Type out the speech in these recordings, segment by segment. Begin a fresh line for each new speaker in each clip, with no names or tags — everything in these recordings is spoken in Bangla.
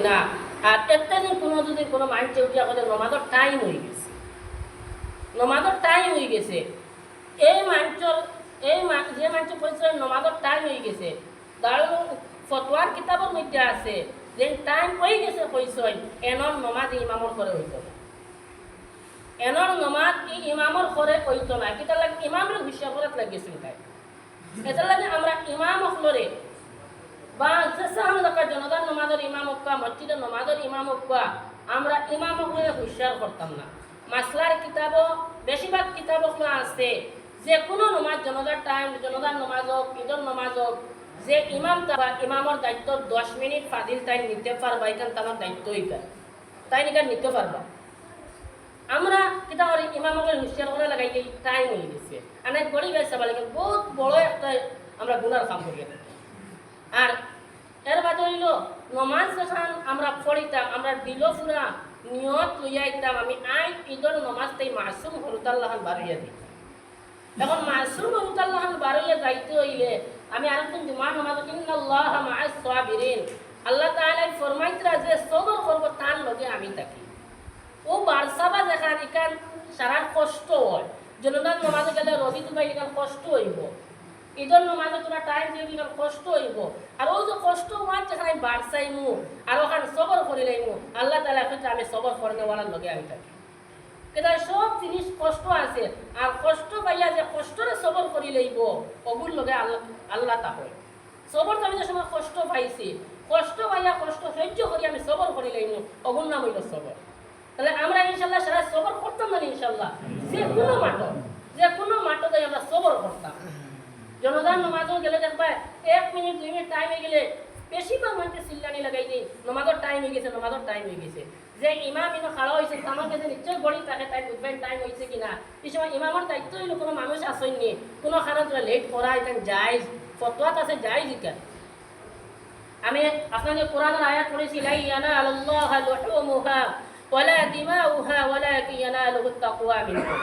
না। আর একটা দিন যদি কোনো মানুষে উঠিয়া করে নমাজের টাইম হয়ে গেছে, নমাজের টাইম হয়ে গেছে, এই মানুষের যে মানুষের পরিচয় নমাজের টাইম হয়ে গেছে, দারুল ফতোয়ার কিতাবের মধ্যে আছে যে টাইম হয়ে গেছে পরিচয় এনর নমাজ ইমামর করে হইত না, এনর নমাজ ইমামর করে হইত না। কিতা লাগে ইমামের হিসাব করে লাগিয়েছিল তাই। এটা লাগে আমরা ইমাম হলরে বা জনতার নমাজের ইমাম হকা, মসজিদের নমাজের ইমাম হকা, আমরা ইমাম হয়ে হুঁশিয়ার করতাম না। মাসলার কিতাবও বেশিরভাগ কিতাব আছে যে কোনো নমাজ জনতার টাইম, জনতার নমাজ হোক, ঈদের নমাজ হোক, যে ইমাম ইমামর দায়িত্ব 10 মিনিট ফাদিল টাইম নিতে পারবা, এখান তোমার দায়িত্ব এটা তাই নিকার নিতে পারবা। আমরা কিতা করি ইমামকে হুঁশিয়ার করে লাগাই এই টাইম হয়ে গেছে, অনেক গড়ি গাইছে বলে বহুত বড় একটা আমরা গুনার কাম করি। আর এর বাদে হইল নমাজ যখন আমরা পড়িতাম, আমরা দিল পুরা নিয়ত লইয়াইতাম আমি আই ঈদের নমাজ তাই মাসুম হরুতাল্লাহান বাড়িয়া দিতাম। এখন মাসুম হরুতাল্লাহান বাড়িয়া যাইতে হইলে আমি আরেকদিন জুমার নমাজ ইন্নাল্লাহ মাআস সাবিরিন, আল্লাহ তাআলা ফরমাইতরা যে সবর করব তার লগে আমি থাকি। ও বারসাবা যেখান এখান সারা কষ্ট হয়, জনতার নমাজে গেলে রবি তোমার এখান কষ্ট হইব, ঈদের নমাজে তোরা টাইম দিয়ে এখান কষ্ট হইব। আর ও যে কষ্ট হওয়ার যেখানে বাড়সাইমু আর ওখানে সবর করিলাইমু, আল্লাহ তাআলা কইতে আমি সবর করনেওয়ালার লগে আমি থাকি। কিন্তু সব জিনিস কষ্ট আছে, আর কষ্ট পাইয়া যে কষ্টরে সবর করি লইব ওগুর লগে আল্লাহ তা হয়। সবর তো আমি যে সময় কষ্ট পাইছি, কষ্ট পাইয়া কষ্ট সহ্য করি আমি সবর করি লইব ওগুর নাম হইল সবর। তাহলে আমরা ইনশাল্লাহ সারা সবর করতাম না ইনশাল্লাহ, যে কোনো মাঠে আমরা সবর করতাম। জনতার নমাজও গেলে দেখবা 1 মিনিট 2 মিনিট টাইম হয়ে গেলে বেশিরভাগ মানুষের চিল্লানি লাগাই দিই নমাজের টাইম হয়ে গেছে, নমাজের টাইম হয়ে গেছে। যে ইমাম ইনো খাড়া হয়েছে আমার কাছে নিশ্চয় গড়ি থাকে তাই বুঝবেন টাইম হয়েছে কিনা। এই সময় ইমামের দায়িত্ব হইল কোনো মানুষ আসেননি, কোনো খারাপ লেট করা এখানে জায়েজ, ফতোয়াত আছে জায়েজ এখান। আমি আপনাকে কোরআনের আয়াত পড়েছি লা ইয়ানালুল্লাহা লুহুমুহা ওয়ালা দিমাউহা ওয়ালাকিন ইয়ানালুহুত তাকওয়া মিনকুম।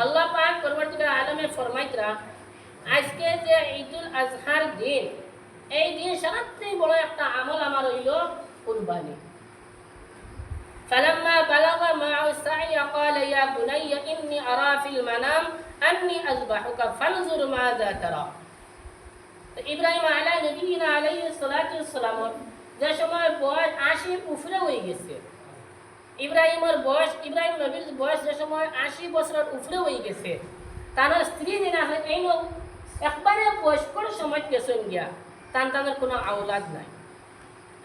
আল্লাহ পাক পরবর্তীকালে আলমে ফরমাইতরা আজকে যে ঈদুল আজহার দিন, এই দিন সবচেয়ে বড় একটা আমল আমার হইল কুরবানি। فلما بلغ معه السعي قال يا بني إني أرى في المنام أني أذبحك فانظر ماذا ترى। ইব্রাহিম আলাইহিস সালাতু ওয়াস সালাম যে সময় বয়স 80 উপরে হয়ে গেছে, ইব্রাহিম নবীর বয়স যে সময় 80 বছরের উপরে হয়ে গেছে, তার স্ত্রী দিন আছে এই একবারে বয়স্কর সময় গেছেন গিয়া, তাদের কোনো আওলাদ নাই।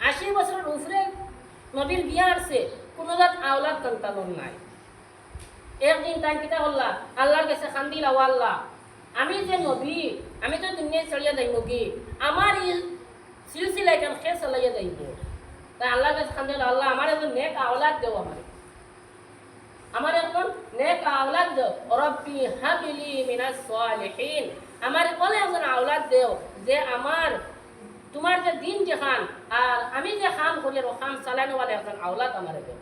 80 বছরের উপরে নবীর বিয়া আসছে, কোনো জাত আওলাদ সন্তান নাই। একদিন তাই কিতা করলা আল্লাহর কাছে খান্দিলা, ও আল্লাহ আমি যে নবী, আমি তো দুনিয়ায় চলিয়া যাইব কি, আমার এই সিলসিলা এখান খেয়ে চলাইয়া যাইব। তাই আল্লাহর কাছে খান্দিলা, আল্লাহ আমার একজন নেক আওলাদ দেও, আমার একজন নেক আওলাদ দেও, রব্বি হাবলি মিনাস সালিহিন, আমার বলে একজন আওলাদ দেও যে আমার তোমার যে দিন যে খান আর আমি যে খান করি ও খান চালানো বলে একজন আওলাদ আমার দেও।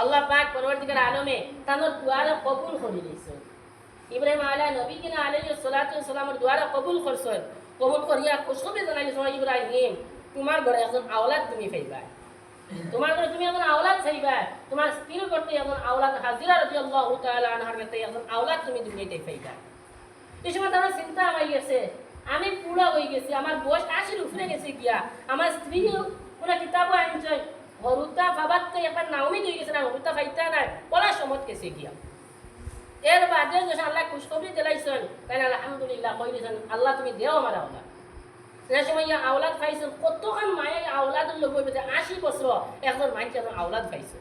আল্লাহ পাক পরবর্তীকালে আলমে তানোর দুয়ারে কবুল করে দিয়েছে। ইব্রাহিম আলাইহিস সালাতু ওয়াস সালামের দুয়ারে কবুল করছেন, কবুল করিয়া খুশখবরি জানাইছেন ইব্রাহিম তোমার ঘরে একজন আওলাদ তুমি পাইবা, তোমার ঘরে তুমি একজন আওলাদ পাইবা, তোমার স্ত্রীর ঘরে একজন আওলাদ হাজিরা রাদিয়াল্লাহু তাআলা আনহার কাছে একজন আওলাদ তুমি দুনিয়াতে পাইবা। এই সময় তারা চিন্তা হয়ে গেছে আমি পুরা হয়ে গেছি, আমার বয়স 80 উপরে গেছে গিয়া, আমার স্ত্রী পুরা কিতাবও আনছে হরুতা বাবাতে একবার নাউমি হয়ে গেছে না, হরুতা ফাইতা নাই বলা সমত গেছে গিয়া। এর বাদে যখন আল্লাহ খুশখবরি দিলাইছেন তাই আলহামদুলিল্লাহ কই দিয়েছেন আল্লাহ তুমি দেও আমার আওলাদ। সে সময় আওলাদ পাইছেন, কতখান মায়ের আওলাদের লোক হইবে যে 80 বছর একজন মাইক একজন আওলাদ পাইছে।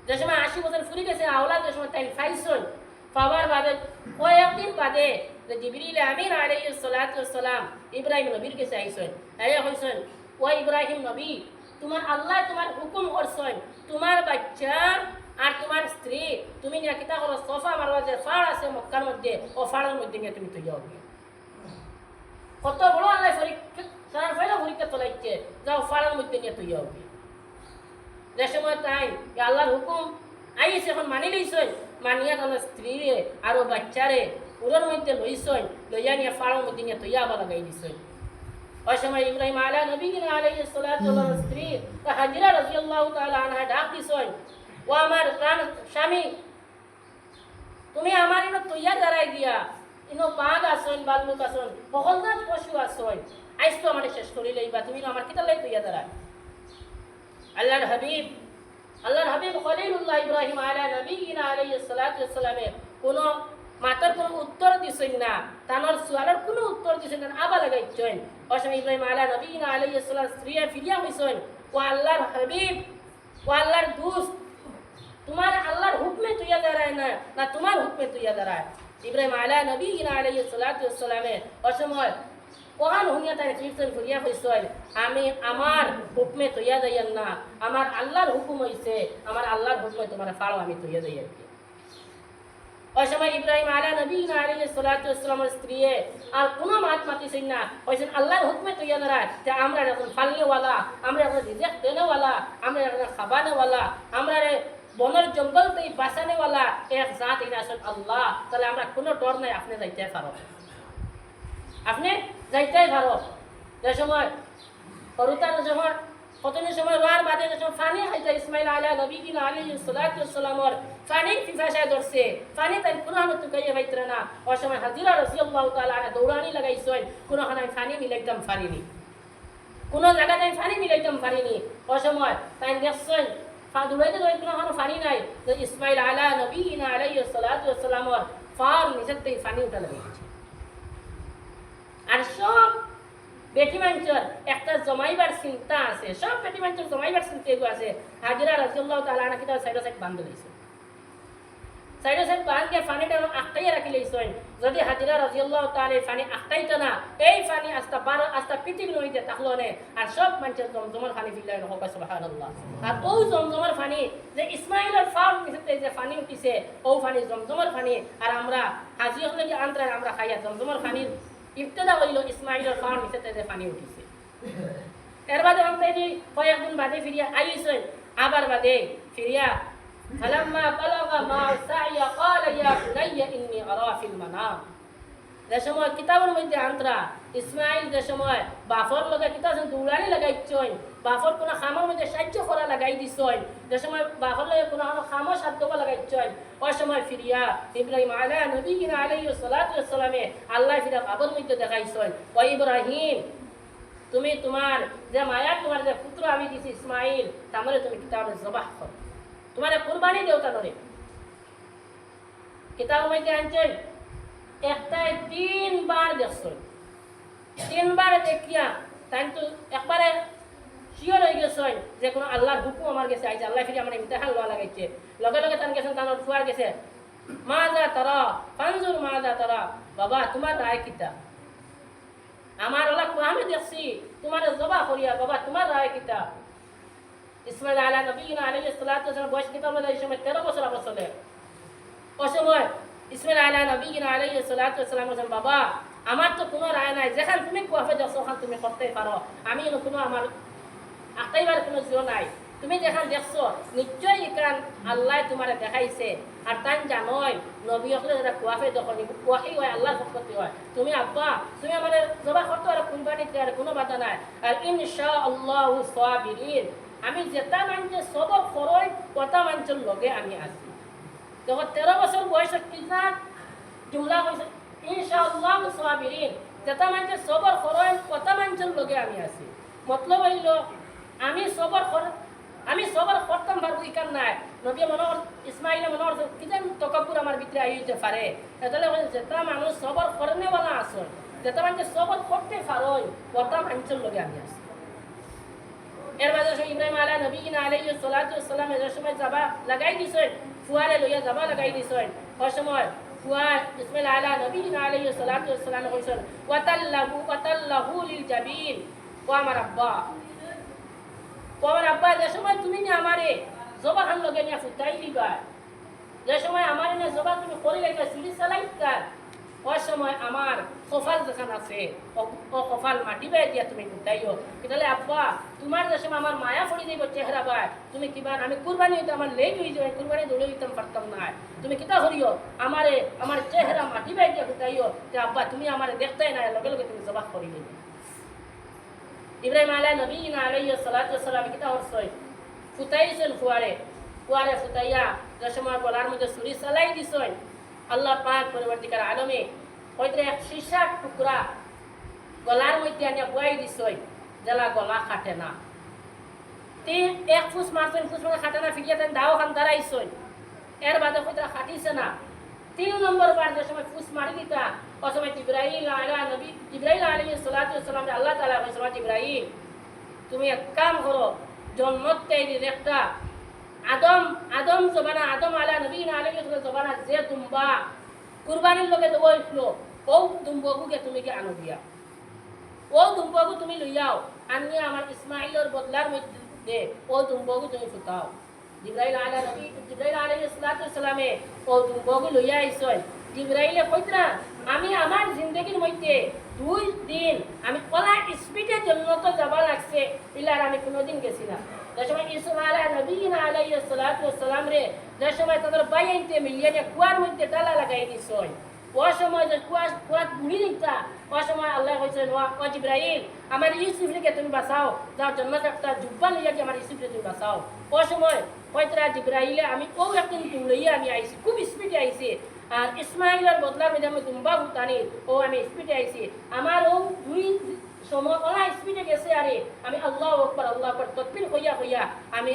যে সময় 80 বছর ফুরি গেছে আওলাদ, যে সময় তাই পাইছেন পাওয়ার বাদে কয়েকদিন বাদে যে জিবরিল আমিন আলাইহিস সালাতু ওয়াস সালাম ইব্রাহিম নবীর কাছে আইছেন, আরে কইছেন ও ইব্রাহিম নবী তোমার আল্লাহ তোমার হুকুম করছেন তোমার বাচ্চা আর তোমার স্ত্রী তুমি নিয়ে কিতা করো সোফা মারবা যে ফাড় আছে মক্কার মধ্যে, ও ফাড়ের মধ্যে নিয়ে তুমি তুই যাও। কত বড় আল্লাহ পরীক্ষা সারা ফেলা পরীক্ষা চলাইছে, যাও ফাড়ের মধ্যে নিয়ে তুই যাও। যে সময় তাই আল্লাহর হুকুম আইছে এখন মানি লইছেন, মানিয়া তোমার স্ত্রী আর বাচ্চারে ওর মধ্যে লইছেন, লইয়া নিয়ে ফাড়ের মধ্যে নিয়ে তুই আবার লাগাই দিছেন। ওই সময় ইব্রাহিম আলা নবীনা আলাইহিস সালাতু ওয়াস সালাম স্ত্রী হাজরা রাদিয়াল্লাহু তাআলা আনহা ডাক দিছেন, ও আমার প্রাণ স্বামী, তুমি আমার ইনো তৈয়া দাঁড়াই দিয়া, ইনো বাঘ আসন, বালুক আসন, সকলজাত পশু আসন, আইস তো আমার শেষ করি লইবা, তুমি আমার কিতা লাই তৈয়া দাঁড়ায়। আল্লাহর হাবিব খলিলুল্লাহ ইব্রাহিম আলা নবীনা আলাইহিস সালাতু ওয়াস সালামে কোনো মাতার কোনো উত্তর দিছেন না, তানোর সুয়ালের কোনো উত্তর দিছেন না, আবার লাগাইছেন। ওই সময় ইব্রাহিম আলা নবীনা আলাইহিস সালাম স্ত্রী ফিরিয়া হইছেন, ও আল্লাহর হাবিব, ও আল্লাহর দোস্ত, তোমার আল্লাহর হুকমে তুইয়া দাঁড়ায় না, না তোমার হুকমে তুইয়া দাঁড়ায়। ইব্রাহিম আলা নবীনা আলাইহিস সালাতু ওয়াস সালামে ওই সময় কোরআন হুনিয়া তাই ফিরছেন ফিরিয়া হইছেন, আমি আমার হুকমে তুইয়া যাইয়ান না, আমার আল্লাহর হুকুম হইছে, আমার আল্লাহর হুকমে তোমার ফাড়ো আমি তুইয়া যাই আর কি। ওই সময় ইব্রাহিম আলা নবীনা আলাইহিস সালাতু ওয়াস সালামের স্ত্রী আর কোনো মাত মাতিছেন না, হইছেন আল্লাহর হুকমে তুইয়া দাঁড়ায়, যে আমরা এখন ফালনেওয়ালা, আমরা এখন রিজেক্ট দেনেওয়ালা, আমরা এখন খাবানেওয়ালা, আমরা বনের জঙ্গল থেকে বাঁচানেওয়ালা এক জাত এটা আসল আল্লাহ, তাহলে আমরা কোনো ডর নাই, আপনি যাইতে পারো, আপনি যাইতে পারো। যে সময় করুতার সময় কতদিন সময় রোয়ার বাদে যখন ফানি খাইতে ইসমাইল আলা নবীনা আলাইহিস সালাতু ওয়াস সালামর ফানি পিপাসায় ধরছে, ফানি তাই কোনখানে তুকাইয়া পাইতরা না, ওই সময় হাজিরা রাদিয়াল্লাহু তাআলা আনহা দৌড়ানি লাগাইছেন, কোনখানে ফানি মিলাইতাম পারিনি, কোন জায়গাতে ফানি মিলাইতাম পারিনি। ওই সময় তাই দেখছেন দৌড়াইতে দৌড়াইতে কোনখানে ফানি নাই, যে ইসমাইল আলা নবীনা আলাইহিস সালাতু ওয়াস সালামর ফার নিচের থেকে ফানি উঠা লাগাইছে। আর সব বেটি মানুষের একটা জমাইবার চিন্তা আছে, সব বেটি মানুষের জমাইবার চিন্তা এগুলো আছে। হাজিরা রাদিয়াল্লাহু তাআলা আনহা কিতা সাইডে সাইড বান্ধ লইছে, সাইডে সাইড বান্ধে পানিটা আটকাইয়া রাখি লইছেন। যদি হাজিরা রাদিয়াল্লাহু তাআলা পানি আটকাইতো না, এই পানি আস্তা পৃথিবীর মধ্যে থাকলো না, আর সব মানুষের জমজমের পানি ফিল্লাই হোক সুবহানাল্লাহ। আর ও জমজমের পানি যে ইসমাইলের ফার্ম নিচে যে পানি উঠিছে, ও পানি জমজমের পানি, আর আমরা হাজি হলে কি আন্তরা আমরা খাইয়া জমজমের পানির ইবতদা হইল ইসমাইলের ফার্ম নিচে যে পানি উঠিছে। এর বাদে আমরা কয়েকদিন বাদে ফিরিয়া আইছেন, আবার বাদে ফিরিয়া فلما بلغ معه السعي قال يا بني إني أرى في المنام। যে সময় কিতাবের মধ্যে আন্তরা ইসমাইল যে সময় বাফর লগে কিতাব দৌড়ানি লাগাইছেন, বাফর কোনো খামের মধ্যে সাহায্য করা লাগাই দিছেন, যে সময় বাফর লগে কোনো খামো সাধ্য লাগাইছেন, ওই সময় ফিরিয়া ইব্রাহিম আলা নবীনা আলাইহিস সালাতু ওয়াস সালামে আল্লাহ ফিরা বাবর মধ্যে দেখাইছেন, ও ইব্রাহিম তুমি তোমার যে মায়া, তোমার যে পুত্র আমি দিছি ইসমাইল, তামরে তুমি কিতাবে জবাহ করো, তোমার কুরবানি দেওতা নরে। কিতাবের মধ্যে আনছেন একটাই তিনবার দেখছেন, তিনবার দেখিয়া তাই তো একবারে শিওর হয়ে গেছেন যে কোনো আল্লাহর হুকুম আমার গেছে, আইছে আল্লাহ ফিরে আমার ইমতিহান লওয়া লাগাইছে। লগে লগে তান গেছেন, তানোর ফুয়ার গেছে, মা যা তারা ফানজুর মা যা তারা, বাবা তোমার রায় কিতা, আমার ওলা আমি দেখছি তোমার জবা করিয়া, বাবা তোমার রায় কিতা। ইসমাইল আলা নবীনা আলাইহিস সালাতু ওয়াস সালাম বয়স কিতা বলে এই সময় 13 বছর অবস্থলে। ওই সময় ইসমাইল আলা নবীনা আলাইহিস সালাতু ওয়াস সালাম বলেন, বাবা আমার তো কোনো রায় নাই, যেখান তুমি কুয়াফে দেখছো ওখান তুমি করতে পারো, আমি কোনো আমার আঁকাইবার কোনো জিও নাই, তুমি যেখান দেখছো নিশ্চয়ই এখান আল্লাহ তোমার দেখাইছে। আর তাই জানোই নবী হলে যারা কুয়াফে দেখো কুয়াহি হয় আল্লাহর পক্ষ হয়, তুমি আব্বা তুমি আমার জবা করতে আর কুরবানিতে আর কোনো বাধা নাই। আর ইনশাআল্লাহু সাবিরিন, আমি যেটা মানছে সবর খরচ কথা মানছেন লগে আমি আছি। যখন 13 বছর বয়স কিনা জুমলা হয়েছে ইনশাআল্লাহু সাবিরিন, যেটা মানছে সবর খরচ কথা মানছেন লগে আমি আছি। মতলব হইল আমি সবর করতাম পারবো ইকান নাই, নবী মনোহর ইসমাইল মনোহর কিজান তকাব্বুর আমার ভিতরে আইতে পারে, তাহলে যেটা মানুষ সবর করনেওয়ালা আসল, যেটা মানছে সবর করতে পারো কথা মানছেন লগে আমি আছি। এর বাদে ইব্রাহিম আলা নবীনা আলাইহিস সালাতু ওয়াস সালাম এর সময় যাবা লাগাই দিছেন, ফুয়ারে লইয়া যাবা লাগাই দিছেন। ওই সময় ফুয়া ইসমাইল আলা নবীনা আলাইহিস সালাতু ওয়াস সালাম কইছেন ওয়াতাল্লাহু লিল জাবিন, ও আমার আব্বা যে সময় তুমি নি আমারে জবা খান লগে নিয়ে ফুটাই দিবা, যে সময় আমার এনে জবা তুমি করে লাইবা সিঁড়ি চালাইতা, ওই সময় আমার কপাল যেখান আছে ও কপাল মাটি বাই দিয়া তুমি ফুটাইও। তাহলে আব্বা তোমার যে সময় আমার মায়া পড়ে যাইব চেহারা বাই, তুমি কিবা আমি কুরবানি হইতে আমার লেট হয়ে যাবে, কুরবানি দৌড়ে হইতাম পারতাম না, তুমি কিতা করিও আমার চেহারা মাটি বাই দিয়া ফুটাইও, যে আব্বা তুমি আমার দেখতেই না, লগে লগে তুমি জবা করে নিবে। ইব্রাহিম আলাইহিস সালাতু ওয়াস সালাম কিতা করছেন ফুটাইছেন ফুয়ারে ফুটাইয়া যে সময় গলার মধ্যে ছুরি চালাই দিছেন আল্লাহ পাক পরবর্তীকার আলমে হয়তো এক সীসার টুকরা গলার মধ্যে আনিয়া বুয়াই দিছেন জেলা গলা কাটে না তিন এক ফুস মারছেন ফুস মানে খাটে না ফিরিয়ে দেন দাও খান দাঁড়াইছেন এর বাদে হয়তো খাটিছে না 3 নম্বর বার যে সময় ফুস মারি দিতা ও সময় জিবরাইল আলাইহিস সালাতু ওয়াস সালাম আল্লাহ তাআলা কইছে জিবরাইল তুমি এক কাম করো জন্মতে একটা আদম জবানা আদম আলা নবীনা আলাইহিস জবানা যে দুম্বা কুরবানির লগে দেওয়াইছিল ও দুম্বগুকে তুমি কি আনো দিয়া ও দুম্বগু তুমি লইয়াও আনি আমার ইসমাইলের বদলার মধ্যে ও দুম্বগু তুমি ফুটাও জিবরাইল আলাইহিস সালাতু ওয়াস সালামে ও দুম্বগু লইয়া আইছেন জিবরাইলে কইতরা আমি আমার জিন্দেগির মধ্যে 2 দিন আমি কলা স্পিডে জন্য তো যাবা লাগছে ইলার আমি কোনোদিন গেছি না যে সময় ইসমাইল নবীনা আলাইহিস সালাতু ওয়াস সালাম রে যে সময় তাদের বাইনতে মিলিয়ে কুয়ার মধ্যে ডালা লাগাই দিছয় ও সময় যে কুয়া বুড়ি দিতা ও সময় আল্লাহ কইছেন ও জিবরাইল আমার ইউসুফকে তুমি বাঁচাও যার জন্য একটা জুব্বা লইয়া কি আমার ইউসুফকে তুমি বাঁচাও ও সময় কইতরা জিবরাইলে আমি ও একদিন লইয়া আমি আইছি খুব স্পিডে আইছি আর ইসমাইলের বদলা মধ্যে আমি দুম্বা ভুটানি ও আমি স্পিডে আইছি আমার ও দুই সময় ওলা স্পিডে গেছে আরে আমি আল্লাহ আকবার তকবীর হইয়া আমি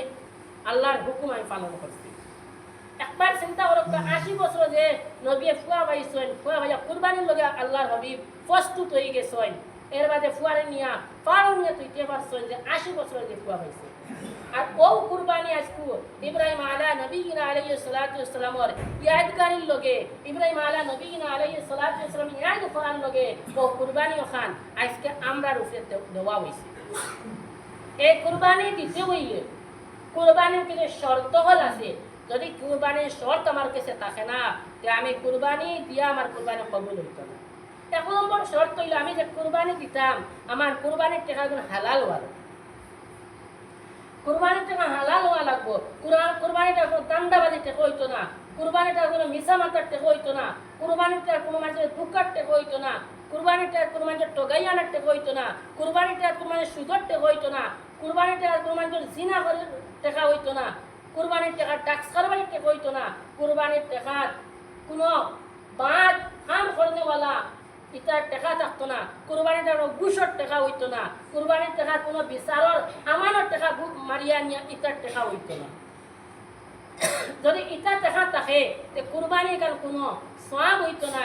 আল্লাহর হুকুম আমি পালন করছি একবার চিন্তা করো 80 বছর যে নবী ফুয়া ভাইয়া কুরবানির লগে আল্লাহর হাবিব প্রস্তুত হয়ে গেছেন এর বাদে ফুয়ারে নিয়া পারো নিয়ে তুইতে পারছেন যে 80 বছর যে ফুয়া ভাইছে আর ও কুরবানি আজকু ইব্রাহিম নবীনা আলাইহিস সালাতু ওয়াস সালামের ইয়াদগারির লগে ইব্রাহিম নবীনা আলাইহিস সালাতু ওয়াস সালাম ইয়াদ করার লগে ও কুরবানি খান আজকে আমরা রূপে দেওয়া হইছে এই কুরবানি দিতে হইলে কুরবানির কিছু শর্ত হল আছে যদি কুরবানির শর্ত আমার কাছে থাকে না যে আমি কুরবানি দিয়া আমার কুরবানি কবুল হইতো না 1 নম্বর শর্ত হইল আমি যে কুরবানি দিতাম আমার কুরবানির টাকা হালাল হওয়া লাগবে কুরবানির টাকা হালাল হওয়া লাগবো কুরবানিটা কোনো দান্দাবাজি টাকা হইতো না কুরবানিটা কোনো মিশা মাতার টাকা হইতো না কুরবানিটা কোনো মানুষের ধুকার টাকা হইতো না কুরবানিটা কোনো মানুষের টগাই আনার টাকা হইতো না কুরবানিটা কোনো মানুষের সুদর টাকা হইতো না কুরবানিটা কোনো মানুষের জিনা করে টাকা হইতো না কুরবানির টাকা ট্যাক্স কারবারির টাকা হইতো না কুরবানির টাকা কোনো বাদ কাম করনেওয়ালা ইটার টাকা থাকতো না কুরবানির টাকা ঘুষর টাকা হইতো না কুরবানির টাকা কোনো বিচারর আমানোর টাকা মারিয়া নিয়ে ইটার টাকা হইতো না যদি ইটার টাকা থাকে তে কুরবানির কার কোনো সওয়াব হইতো না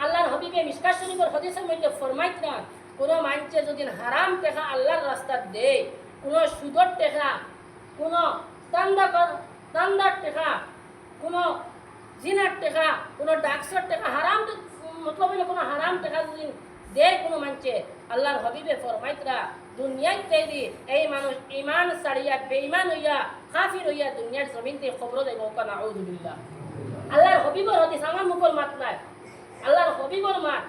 আল্লাহর হাবিবে মিশকাত শরীফের হাদিসের মধ্যে ফরমাইত না কোনো মানুষে যদি হারাম টাকা আল্লাহর রাস্তা দেয় কোনো সুদর টাকা কোনো দান্দার টাকা কোনো জিনার টাকা কোনো ডাক্সর টাকা হারাম মতলব হইলে কোনো হারাম টাকা যদি দেয় কোনো মানুষে আল্লাহর হাবিবে ফরমাইতরা দুনিয়ায় তৈরি এই মানুষ ইমান ছাড়িয়া বেঈমান হইয়া কাফির হইয়া দুনিয়ার জমিনতে খবর দেব নাউযুবিল্লাহ আল্লাহর হাবিবের হাদিস আমার মুখর মাত নাই আল্লাহর হাবিবের মাত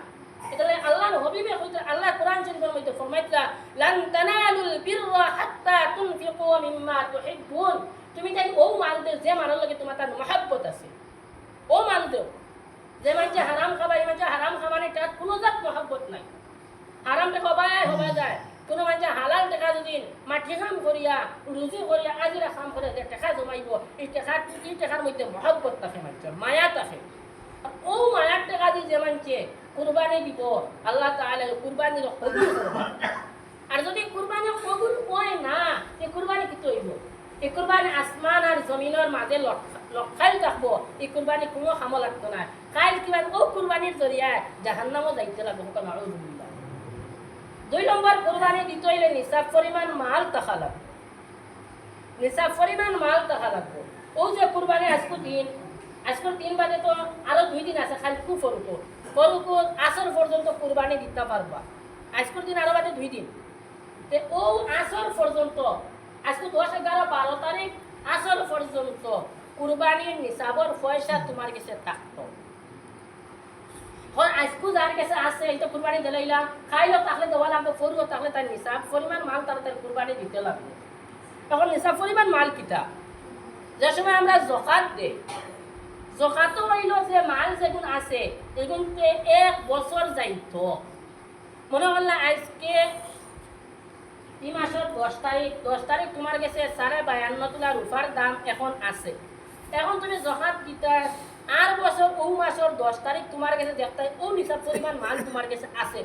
এটালে আল্লাহর হাবিবে কইতে আল্লাহ কোরআন শরীফের মধ্যে ফরমাইতরা লান তানালুল বিররা হাত্তা তুনফিকু মিম্মা তুহিব্বুন তুমি তাই ও মাল দেও যে মারার লগে তোমার তার মহব্বত আছে ও মাল দেও যে মানুষে হারাম খাবা এই মানুষে হারাম খাবানে তার কোনো জাত মহব্বত নাই হারামটা হবা যায় কোনো মানুষে হালাল টাকা যদি মাটি কাম করিয়া রুজি করিয়া আজিরা কাম করে যে টাকা জমাইব এই টাকার মধ্যে মহব্বত থাকে মানুষের মায়া থাকে ও মায়ার টাকা দিয়ে যে মানুষে কুরবানি দিব আল্লাহ তাআলা কুরবানির কবুল করবে আর যদি কুরবানি কবুল হয় না এই কুরবানি কি হইব এই কুরবানি আসমান আর জমিনের মাঝে লক্ষাইল থাকবো এই কুরবানি কোনো কামো লাগতো না কাইল কিবা ও কুরবানির জরিয়ায় জাহান্নামও যাইতে লাগবো নাউযুবিল্লাহ 2 নম্বর কুরবানি দিতে হইলে নিসাব পরিমাণ মাল থাকা লাগবে নিসাব পরিমাণ মাল থাকা লাগবে ও যে কুরবানি আজকের দিন বাদে তো আরো 2 দিন আছে খালি ফরুকো আসর পর্যন্ত কুরবানি দিতে পারবা আজকের দিন আরো বাদে 2 দিন তে ও আসর পর্যন্ত আজকে 10, 11, 12 তারিখ আসর পর্যন্ত কুরবানির নিসাবর পয়সা তোমার কাছে থাকতো হয় আজকে যার কাছে আছে এই তো কুরবানি দিলাইলাম খাইলো তাহলে দেওয়া লাগবে ফরুক তাহলে তার নিসাব পরিমাণ মাল তার কুরবানি দিতে লাগবে তখন নিসাব পরিমাণ মাল কিটা যে সময় আমরা যাকাত দেই যাকাতও হইল যে মাল যেগুন আছে এগুনতে 1 বছর যাইতো মনে হল আজকে এই মাসের 10 তারিখ তোমার কাছে 52.5 তোলা রূপার দাম এখন আছে। এখন তুমি জকাত দিতা, আর বছর ও মাসের 10 তারিখ তোমার কাছে দেখতে ও নিসাব পরিমাণ মাল তোমার কাছে আছে।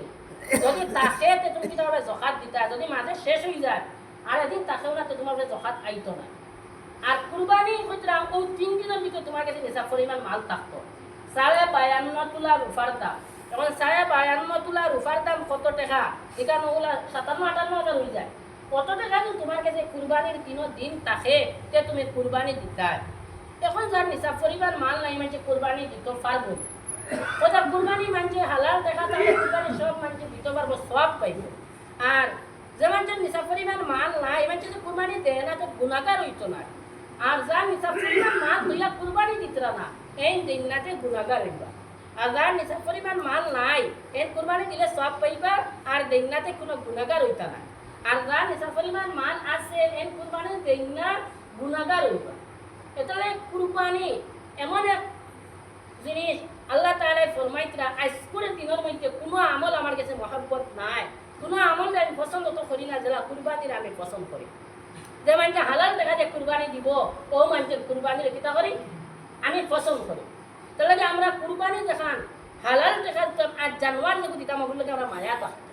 যদি তাকে তুমি কি হবে জকাত দিতা, যদি মাঝে শেষ হয়ে যায় আর এদিন তাকেও না, তো তোমার কাছে জকাত আইতো না। আর কুরবানি কইতাম ও 3 দিনের ভিতরে তোমার কাছে নিসাব পরিমাণ মাল থাকতো। 52.5 তোলা রূপার দাম, এখন 52.5 তোলা রূপার দাম কত টাকা? এখানে ওগুলা 57-58 হয়ে যায়। কত টাকা তোমার কাছে কুরবানির 3 দিন থাকে তে তুমি কুরবানি দিতা। এখন যার নিসাব পরিমাণ মাল নাই মানে কুরবানি দিতে পারবো। ওটা কুরবানি মানে হালাল দেখা তাহলে কুরবানি সব মানে দিতে পারবো, সব পাইব। আর যে মানুষের নিসাব পরিমাণ মাল নাই মানে যে কুরবানি দেয় না, তো গুণাগার হইতো না। আর যার নিসাব পরিমাণ মাল দুইয়া কুরবানি দিতে না, এই দিন নাতে গুণাগার হইবা। আর যার নিসাব পরিমাণ মাল নাই এই কুরবানি দিলে সব পাইবা, আর দিন নাতে কোনো গুণাগার হইতা না। আর যার নিসাব পরিমাণ মাল আছে এই কুরবানি দিন না গুণাগার হইবা। এটা কুরবানি এমন এক জিনিস, আল্লাহ তাআলা ফরমাইতরা আজকের দিনের মধ্যে কোনো আমল আমার কাছে মহব্বত নাই, কোনো আমল আমি পছন্দ তো করি না যেটা কুরবানির আমি পছন্দ করি। যে মানুষটা হালাল দেখা যায় কুরবানি দিব, ও মানুষের কুরবানির কিতা করি আমি পছন্দ করি। তাহলে আমরা কুরবানি দেখান হালাল দেখা আর জানোয়ার যেগুলো দিতাম ওগুলোকে আমরা মায়া থাকতো।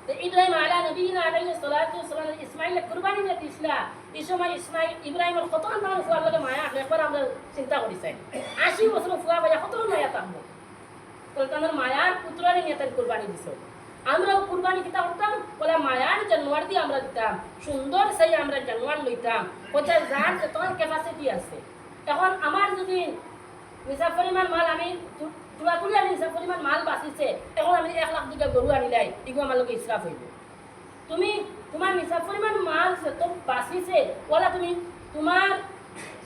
তো ইব্রাহিম আলা নবীনা আলাইহিস সালাতু ওয়াসসালাম ইসমাইল কুরবানি যে দিছিলা, এই সময় ইব্রাহিমের কত মানুষ ফুয়ার লগে মায়া একবার আমরা চিন্তা করি চাই 80 বছর ফুয়া ভাইয়া কত মায়া থাকবো। তো তাদের মায়ার পুত্রের নিয়ে তার কুরবানি দিছ। আমরাও কুরবানি কিতা করতাম বলে মায়ার জানোয়ার দিয়ে আমরা দিতাম, সুন্দর সেই আমরা জানোয়ার লইতাম, কোথায় যার তোমার ক্যাপাসিটি আছে। এখন আমার যদি নিসাব পরিমাণ মাল আমি তুলাতুলি আমি নিসাব পরিমাণ মাল বাঁচিছে, এখন আমি 1 লাখ টাকা গরু আনিলাই, এগুলো আমার লোক ইসরাফ হইব। তুমি তোমার নিসাব পরিমাণ মাল তো বাঁচিছে ওলা তুমি তোমার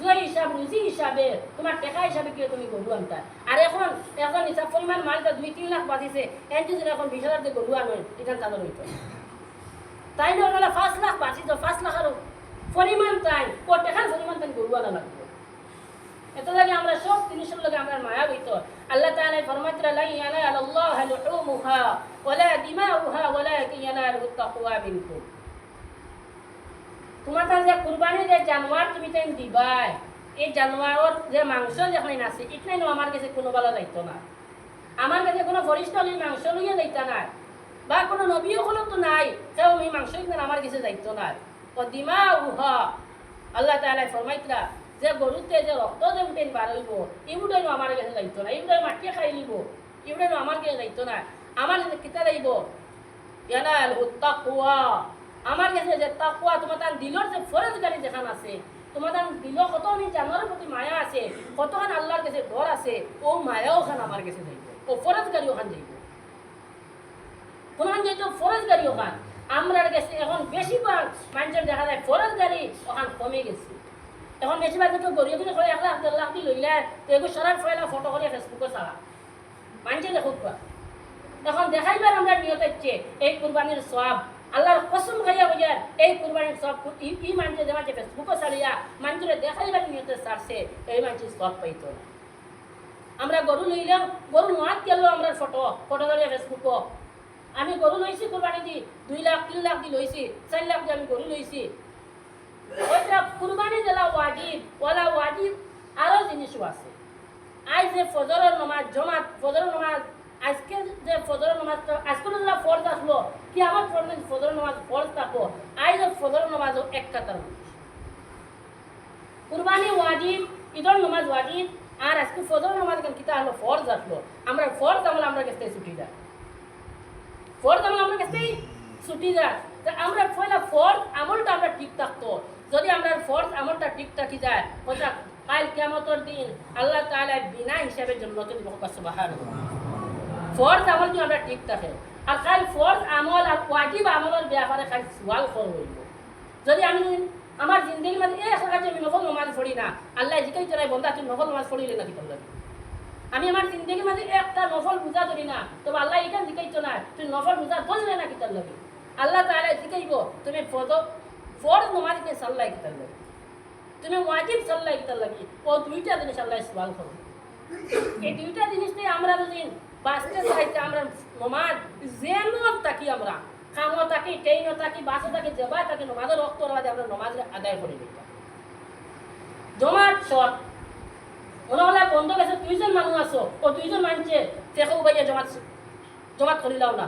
যে হিসাব রুজি হিসাবে তোমার টাকা হিসাবে কি তুমি গরু আনতা। আর এখন নিসাব পরিমাণ মালটা 2-3 লাখ বাঁচিছে, এন যদি এখন 20,000 দিয়ে গরু আনো এখানে তাদের হইতো তাই না, ওরা 5 লাখ বাঁচিত, 5 লাখের পরিমাণ তাই ও টাকার পরিমাণ তাই গরু আনা লাগবে। এত লাগে আমরা সব জিনিসের লগে আমরা মায়া হইত। আল্লাহ তাআলা ফরমাইতরা লা ইয়ানালাল্লাহু লুহুমুহা ওয়ালা দিমাউহা ওয়ালাকিন ইয়ানালুহুত তাকওয়া মিনকুম। তোমার যে কুরবানি যে জানোয়ার তুমি তাই দিবাই, এই জানোয়ারের যে মাংস যেখানে আছে এখানে আমার কাছে কোনো বালা যাইতো না, আমার কাছে কোনো ফরিস্তা ওই মাংস লইয়া যাইতা না, বা কোনো নবীও কোনো তো নাই সেও এই মাংস এখানে আমার কাছে যাইতো না। ও দিমাউহা আল্লাহ তাআলা ফরমাইতরা যে গরুতে যে রক্ত যে উঠেন বার হইব এগুলোই আমার কাছে যাইতো না, এগুলোই মাটিয়ে খাই নিব, এগুলোই আমার কাছে যাইতো না। আমার কিতা যাইব ইয়ানালুহুত তাকওয়া, আমার কাছে যে তাকওয়া তোমার তার দিলর যে ফরজগারি যেখান আছে, তোমার তার দিল কতখানি জানোয়ারের প্রতি মায়া আছে, কতখানি আল্লাহর কাছে ডর আছে, ও মায়াও খান আমার কাছে যাইব, ও ফরজগারি ওখান যাইব। কোনখান যাইতো ফরজগারি ওখান। আমরার কাছে এখন বেশিরভাগ মানুষের দেখা যায় ফরজগারি ওখান কমে গেছে। এখন বেশিরভাগ তো গরিব করে 1 লাখ 1.5 লাখ দিয়ে লইলে তো এগুলো সরার ফয়লা ফটো করে ফেসবুকে ছাড়া মানুষের দেখুক। এখন দেখাইবার আমরা নিয়ত হচ্ছে এই কুরবানির সওয়াব আল্লাহর কসম খাইয়া বুঝার এই কুরবানির সওয়াব এই মানুষের যেমন ফেসবুকে ছাড়িয়া মানুষের দেখাইবার নিয়তে ছাড়ছে এই মানুষের সওয়াব পাইতো না। আমরা গরু লইলাম, গরু মাত গেল আমরা ফটো করে ফেসবুকে, আমি গরু লইছি কুরবানি দি 2 লাখ 3 লাখ দিয়ে লইছি, 4 লাখ দিয়ে আমি গরু লইছি। ওইটা কুরবানি যেটা ওয়াজিব ওলা ওয়াজিব আরও জিনিসও আছে। আজ যে ফজরের নামাজ জমাত ফজরের নামাজ আজকে যে ফজরের নামাজ আজকে যেটা ফরজ আসলো কি আমার ফজরের নামাজ ফরজ থাকবো, আজ যে ফজরের নামাজও একটা কারণ কুরবানি ওয়াজিব, ঈদের নামাজ ওয়াজিব, আর আজকে ফজরের নামাজ কেন কিতা হলো ফরজ আসলো, আমরা ফরজ আমল আমরা কাছ থেকে ছুটি যায়, ফরজ আমল আমরা কাছ থেকে ছুটি যায়। তা আমরা পয়লা ফরজ আমলটা আমরা ঠিক থাকতো, যদি আমরা ফরজ আমলটা ঠিক থাকি যায় ওটা কাল কিয়ামতের দিন আল্লাহ তাআলা বিনা হিসাবে জান্নাতে দিব। সুবহানাল্লাহ। ফরজ আমল যদি আমরা ঠিক থাকে আর কাল ফরজ আমল আর ওয়াজিব আমলের ব্যাপারে খালি সওয়াল করব, যদি আমি আমার জিন্দগির মধ্যে এক কাজে আমি নফল নামাজ পড়ি না, আল্লাহ জিকাই তোরাই বন্ধা তুই নফল নামাজ পড়িলে নাকি তোর লাগে, আমি আমার জিন্দগির মধ্যে একটা নফল পূজা করি না, তবে আল্লাহ এখান জিকাইতো না তুই নফল পূজা ধরলে নাকি তোর লাগে, আল্লাহ তাআলা জিকাইব তুমি ফরজ নামাজ কে সাল্লাই কিতার লাগে, তুমি ওয়াজিব সাল্লাই কিতার লাগে, ও দুইটা জিনিস আল্লাহ সওয়াল করবে। এই দুইটা জিনিসটাই আমরা যদি বাঁচতে চাইতে আমরা নমাজ যেন থাকি আমরা খামও থাকি ট্রেনও থাকি বাসও থাকি যেবাই থাকি নমাজের রক্ত আলাদা আমরা নমাজ আদায় করে নিতাম জমাট শট মনে হলে বন্ধ গেছে 2 জন মানুষ আছো ও 2 জন মানছে দেখো ভাইয়া জমাত করিলাও না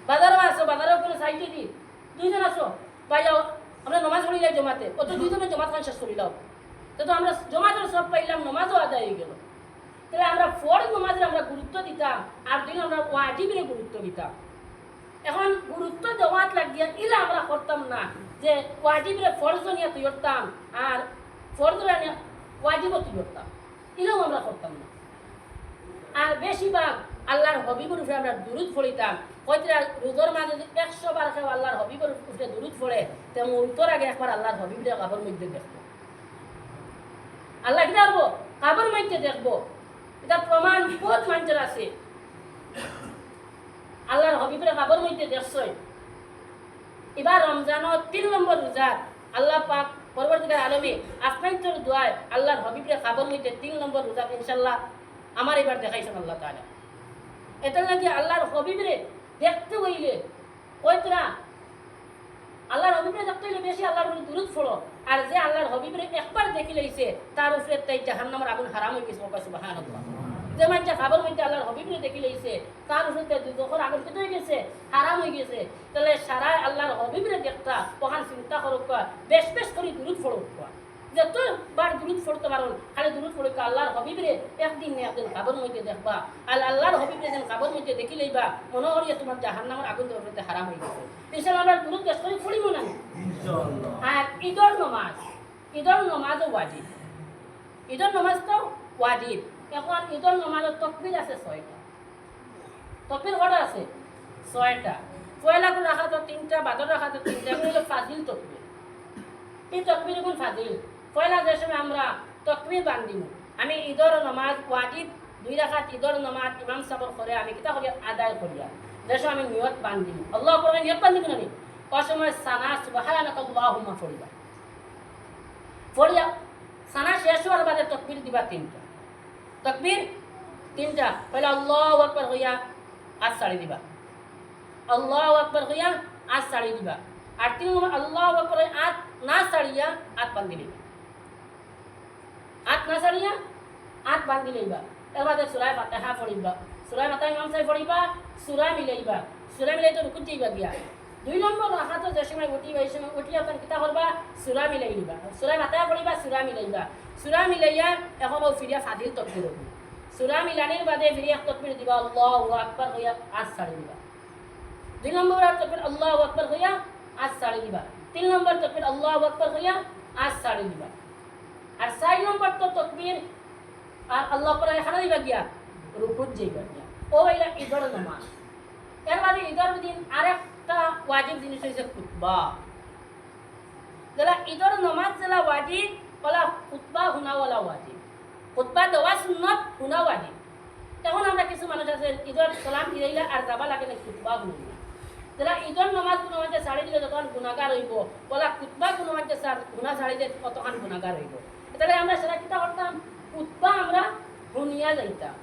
বাজারও আসো বাজারেও কোনো সাইডে দি 2 জন আসো ভাইয়া আমরা নমাজ পড়ি যাই জমাতে ও তো 2 জনের জমাত খান শেষ করিলাও তো আমরা জমাতের সব পাইলাম নমাজও আদায় হয়ে গেল তাহলে আমরা ফরজ নমাজের আমরা গুরুত্ব দিতাম আর দিন আমরা ওয়াজিবের গুরুত্ব দিতাম এখন গুরুত্ব দেওয়াত লাগিয়া ইলা আমরা করতাম না যে ওয়াজিবের ফরজ নিয়ে তুই করতাম আর ফরজ নিয়ে ওয়াজিবও তুই করতাম ইলাও আমরা করতাম না আর বেশিরভাগ আল্লাহর হবিবুর উপরে আমরা দুরুদ পড়িতাম হয়তো রোজার মাঝে যদি 100 বার কেউ আল্লাহর হবিবুর উপরে দুরুদ পড়ে তেমন উত্তর আগে একবার আল্লাহর হবিবরে কাবর মধ্যে দেখবো আল্লাহ কি দেখবো কাবর মধ্যে দেখবো এটা প্রমাণ বহুত মানুষের আছে আল্লাহর হবিবরে কাবর মধ্যে দেখছই এবার রমজানের 3 নম্বর রোজা আল্লাহ পাক পরবর্তীকালে আলমে আপনার দোয়ায় আল্লাহর হবিবরে কাবর মধ্যে 3 নম্বর রোজা ইনশাআল্লাহ আমার এবার দেখাইছেন আল্লাহ তাআলা এটা নাকি আল্লাহর হবিবরে দেখতে হইলে কয়তরা আল্লাহর হবিবরে দেখতে হইলে বেশি আল্লাহর উপরে দুরূদ পড়ো আর যে আল্লাহর হবিবরে একবার দেখি লইছে তার উপরে তাই জাহান্নামের আগুন হারাম হয়ে গেছে সুবহানাল্লাহ যে মানুষ খাবার মধ্যে আল্লাহর হবিবরে দেখি লইছে তার উপরে যখন আগুন কেটে হয়ে গেছে হারাম হয়ে গেছে তাহলে সারা আল্লাহর হবিবরে দেখতা তখন চিন্তা করো বেশ বেশ করে দুরূদ পড়ো যতবার দুরূদ পড়তে পারো খালি দুরূদ পড়ে আল্লাহর হবিবরে একদিন না একদিন খাবার মধ্যে দেখবা আর আল্লাহর হবিবরে যেন খাবার মধ্যে দেখি লইবা মনে করিয়া তোমার জাহান্নামের আগুন ধরতে হারাম হয়ে গেছে ইনশাআল্লাহ আমরা দুরূদ বেশ করে পড়িব না ইনশাআল্লাহ আর ঈদের নামাজও ওয়াজিব ঈদের নামাজ তো ওয়াজিব এখন ঈদের নামাজের তাকবীর আছে 6টা তাকবীর কটা আছে 6টা পয়লা করে রাখা তো 3টা বাদর রাখা তো 3টা এগুলো ফাজিল তাকবীর এই তাকবীর কোন ফাজিল পয়লা যে সময় আমরা তাকবীর বান্ধিব আমি ঈদের নামাজ ওয়াজিব 2 রাকাত ঈদের নামাজ ইমাম সাহেব করে আমি কিতা করি আদায় করিয়া যে সময় আমি নিয়ত বান্ধিব আল্লাহ করে নিয়ত বান্ধিব না অসময় সানা সুবহানাকাল্লাহুম্মা ফড়িয়া সানা শেষ হওয়ার বাদে তাকবীর দিবা 3টা তাকবীর 3টা পয়লা আল্লাহু আকবার হইয়া হাত ছাড়ি দিবা আল্লাহু আকবার হইয়া হাত ছাড়ি দিবা আর 3 নম্বর আল্লাহু আকবার হাত না ছাড়িয়া হাত বান্ধি লইবা হাত না ছাড়িয়া হাত বান্ধি লইবা এর বাদে সূরা ফাতিহা পড়িবা সূরা ফাতিহা ইমাম সাহেব পড়িবা সূরা মিলাইবা সূরা মিলাই তো রুকুত যাইবা গিয়া 2 নম্বর রাকাত যে সময় উঠিবা এই সময় উঠিয়া তখন কিতা করবা সূরা মিলাই দিবা সূরা ফাতিহা পড়িবা সূরা মিলাইবা সূরা মিলাইয়া এখন ও ফিরিয়া ফাজিল তাকবীর হবে সূরা মিলানির বাদে ফিরিয়া তাকবীর দিবা আল্লাহু আকবার হইয়া হাত ছাড়ি দিবা 2 নম্বর তাকবীর আল্লাহু আকবার হইয়া হাত ছাড়ি দিবা 3 নম্বর তাকবীর আল্লাহু আকবার হইয়া হাত ছাড়ি দিবা আর 4 নম্বর তো তাকবীর আর আল্লাহ পরে খানা দিবা গিয়া রুকুত যাইবা গিয়া ও হইলা ঈদের নামাজ এর বাদে ঈদের দিন আরেকটা ওয়াজিব জিনিস হইছে খুতবা যেটা ঈদের নামাজ যেটা ওয়াজিব ওলা খুতবা শুনা ওলা ওয়াজিব খুতবা দেওয়া সুন্নত শুনা ওয়াজিব এখন আমরা কিছু মানুষ আছে ঈদের সালাম দিলাইলা আর যাবা লাগে না খুতবা শুনিলা যেটা ঈদের নামাজ কোনো মাঝে ছাড়ি দিলে যতক্ষণ গুণাগার হইব ওলা খুতবা কোনো মাঝে গুণা ছাড়ি দিলে ততক্ষণ গুণাগার হইব তাহলে আমরা সেটা কিতা করতাম খুতবা আমরা শুনিয়া যাইতাম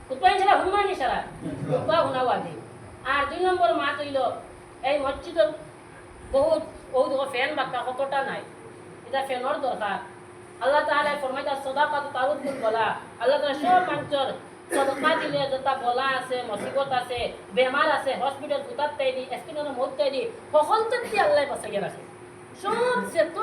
খুতবা সেটা শুনবানি সারা খুতবা শুনা ওয়াজিব আর 2 নম্বর মাত হইল এই মসজিদের বহুত ফ্যান বাক্কা কতটা নাই এটা ফ্যানের দরকার আল্লাহ তাআলা ফরমাইতা সাদাকাতু তাউদ্দুল বলা আল্লাহ তাআলা সব মানুষের সদকা দিলে যেটা বলা আছে মুসিবত আছে বেমার আছে হসপিটাল দুটাত তাই দি স্কিনের মধ্যে তাই দি সকল তত্ত্ব আল্লাহ বাঁচাইয়া রাখে সব যত